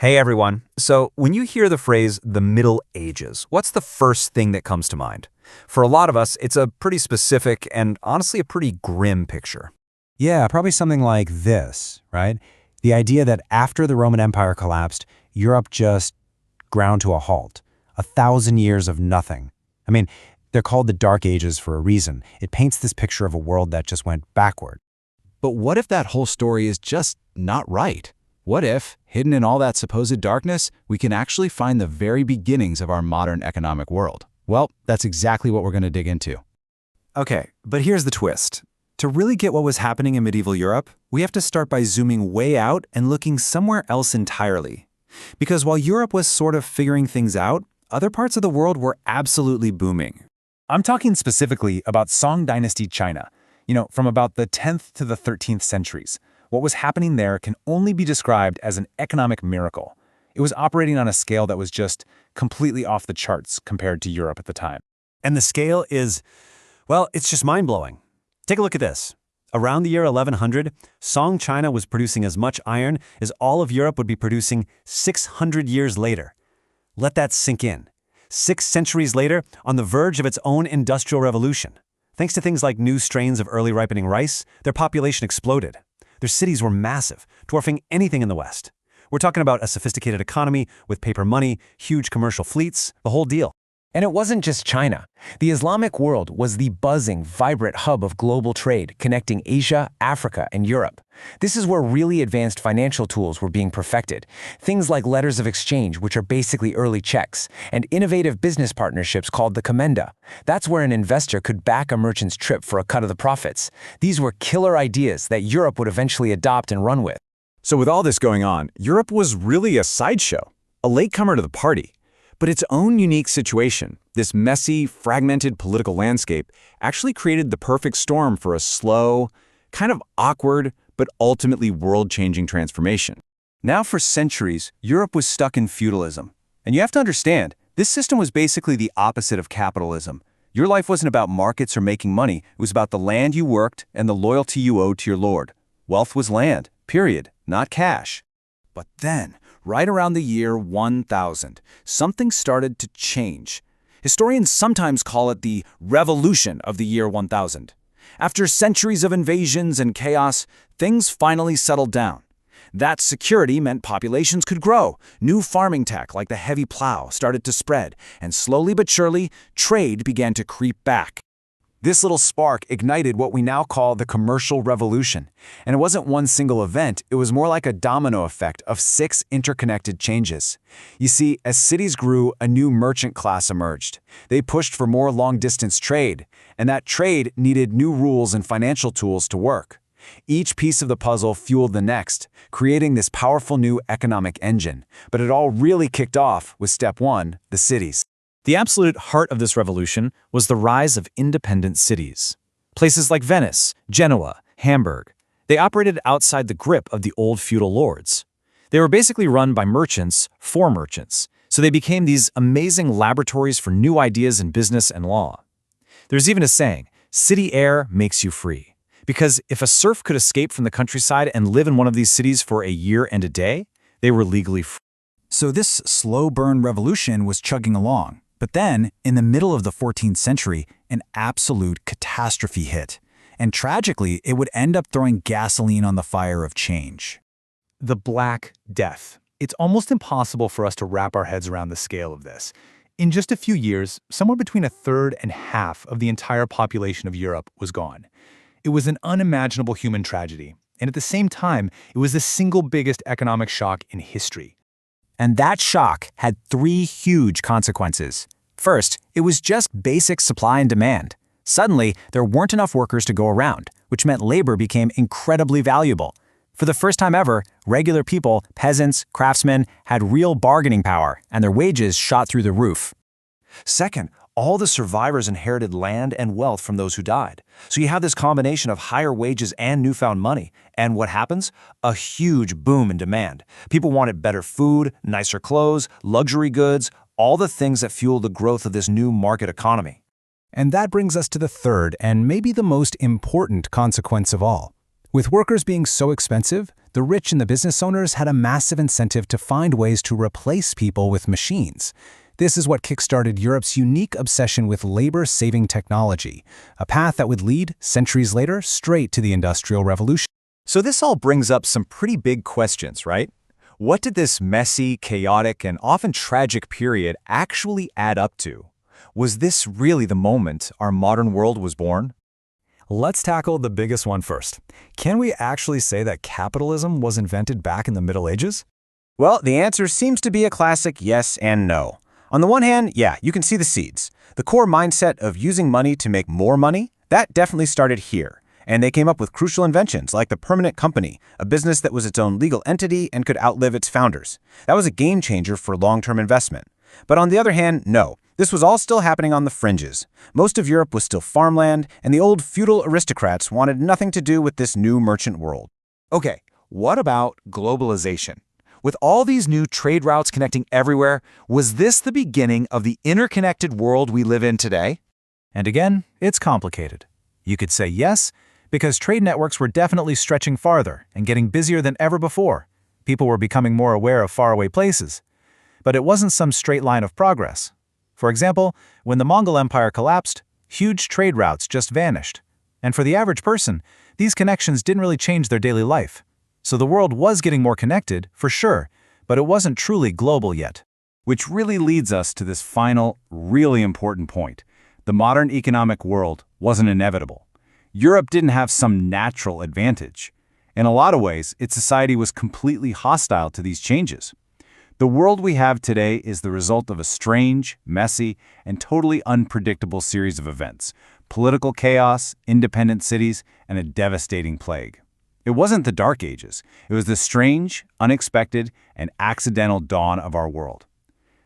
Hey everyone. So, when you hear the phrase the Middle Ages, what's the first thing that comes to mind? For a lot of us, it's a pretty specific and honestly a pretty grim picture. Yeah, probably something like this, right? The idea that after the Roman Empire collapsed, Europe just ground to a halt. 1,000 years of nothing. I mean, they're called the Dark Ages for a reason. It paints this picture of a world that just went backward. But what if that whole story is just not right? What if, hidden in all that supposed darkness, we can actually find the very beginnings of our modern economic world? Well, that's exactly what we're going to dig into. Okay, but here's the twist. To really get what was happening in medieval Europe, we have to start by zooming way out and looking somewhere else entirely. Because while Europe was sort of figuring things out, other parts of the world were absolutely booming. I'm talking specifically about Song Dynasty China, from about the 10th to the 13th centuries. What was happening there can only be described as an economic miracle. It was operating on a scale that was just completely off the charts compared to Europe at the time. And the scale is, well, it's just mind-blowing. Take a look at this. Around the year 1100, Song China was producing as much iron as all of Europe would be producing 600 years later. Let that sink in. 6 centuries later, on the verge of its own industrial revolution. Thanks to things like new strains of early ripening rice, their population exploded. Their cities were massive, dwarfing anything in the West. We're talking about a sophisticated economy with paper money, huge commercial fleets, the whole deal. And it wasn't just China. The Islamic world was the buzzing, vibrant hub of global trade connecting Asia, Africa, and Europe. This is where really advanced financial tools were being perfected. Things like letters of exchange, which are basically early checks, and innovative business partnerships called the Commenda. That's where an investor could back a merchant's trip for a cut of the profits. These were killer ideas that Europe would eventually adopt and run with. So with all this going on, Europe was really a sideshow, a latecomer to the party. But its own unique situation, this messy, fragmented political landscape, actually created the perfect storm for a slow, kind of awkward, but ultimately world-changing transformation. Now for centuries, Europe was stuck in feudalism. And you have to understand, this system was basically the opposite of capitalism. Your life wasn't about markets or making money, it was about the land you worked and the loyalty you owed to your lord. Wealth was land, period, not cash. But then, right around the year 1000, something started to change. Historians sometimes call it the revolution of the year 1000. After centuries of invasions and chaos, things finally settled down. That security meant populations could grow. New farming tech like the heavy plow started to spread, and slowly but surely, trade began to creep back. This little spark ignited what we now call the commercial revolution. And it wasn't one single event, it was more like a domino effect of 6 interconnected changes. You see, as cities grew, a new merchant class emerged. They pushed for more long-distance trade, and that trade needed new rules and financial tools to work. Each piece of the puzzle fueled the next, creating this powerful new economic engine. But it all really kicked off with step 1, the cities. The absolute heart of this revolution was the rise of independent cities. Places like Venice, Genoa, Hamburg. They operated outside the grip of the old feudal lords. They were basically run by merchants for merchants, so they became these amazing laboratories for new ideas in business and law. There's even a saying, city air makes you free. Because if a serf could escape from the countryside and live in one of these cities for a year and a day, they were legally free. So this slow-burn revolution was chugging along. But then, in the middle of the 14th century, an absolute catastrophe hit. And tragically, it would end up throwing gasoline on the fire of change. The Black Death. It's almost impossible for us to wrap our heads around the scale of this. In just a few years, somewhere between a third and half of the entire population of Europe was gone. It was an unimaginable human tragedy, and at the same time, it was the single biggest economic shock in history. And that shock had 3 huge consequences. First, it was just basic supply and demand. Suddenly, there weren't enough workers to go around, which meant labor became incredibly valuable. For the first time ever, regular people, peasants, craftsmen, had real bargaining power, and their wages shot through the roof. Second, all the survivors inherited land and wealth from those who died. So you have this combination of higher wages and newfound money. And what happens? A huge boom in demand. People wanted better food, nicer clothes, luxury goods, all the things that fueled the growth of this new market economy. And that brings us to the third and maybe the most important consequence of all. With workers being so expensive, the rich and the business owners had a massive incentive to find ways to replace people with machines. This is what kickstarted Europe's unique obsession with labor-saving technology, a path that would lead, centuries later, straight to the Industrial Revolution. So this all brings up some pretty big questions, right? What did this messy, chaotic, and often tragic period actually add up to? Was this really the moment our modern world was born? Let's tackle the biggest one first. Can we actually say that capitalism was invented back in the Middle Ages? Well, the answer seems to be a classic yes and no. On the one hand, yeah, you can see the seeds. The core mindset of using money to make more money, that definitely started here. And they came up with crucial inventions like the permanent company, a business that was its own legal entity and could outlive its founders. That was a game changer for long-term investment. But on the other hand, no. This was all still happening on the fringes. Most of Europe was still farmland, and the old feudal aristocrats wanted nothing to do with this new merchant world. Okay, what about globalization? With all these new trade routes connecting everywhere, was this the beginning of the interconnected world we live in today? And again, it's complicated. You could say yes, because trade networks were definitely stretching farther and getting busier than ever before. People were becoming more aware of faraway places. But it wasn't some straight line of progress. For example, when the Mongol Empire collapsed, huge trade routes just vanished. And for the average person, these connections didn't really change their daily life. So the world was getting more connected, for sure, but it wasn't truly global yet. Which really leads us to this final, really important point. The modern economic world wasn't inevitable. Europe didn't have some natural advantage. In a lot of ways, its society was completely hostile to these changes. The world we have today is the result of a strange, messy, and totally unpredictable series of events: political chaos, independent cities, and a devastating plague. It wasn't the Dark Ages. It was the strange, unexpected, and accidental dawn of our world.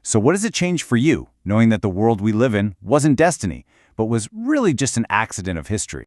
So what does it change for you, knowing that the world we live in wasn't destiny, but was really just an accident of history?